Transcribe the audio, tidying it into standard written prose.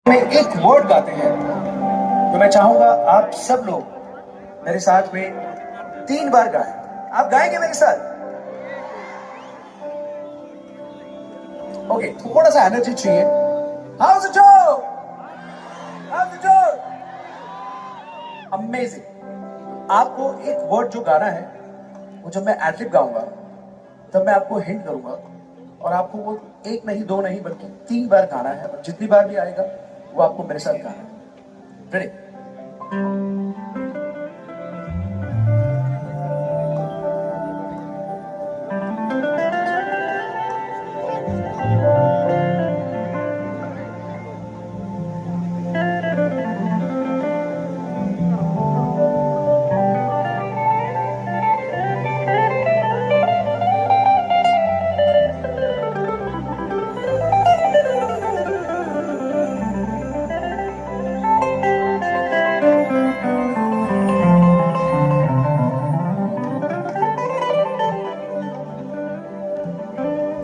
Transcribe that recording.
में एक वर्ड गाते हैं तो मैं चाहूंगा आप सब लोग मेरे साथ में 3 बार गाएं। आप गाएंगे मेरे साथ? ओके, थोड़ा सा एनर्जी चाहिए। House it house it amazing. आपको एक वर्ड जो गाना है वो जब मैं एडलिप गाऊंगा तब मैं आपको हिंट करूंगा और आपको वो एक नहीं दो नहीं बल्कि 3 बार गाना है और जितनी बार भी आएगा वो आपको मेरे साथ गाना है। रेडी?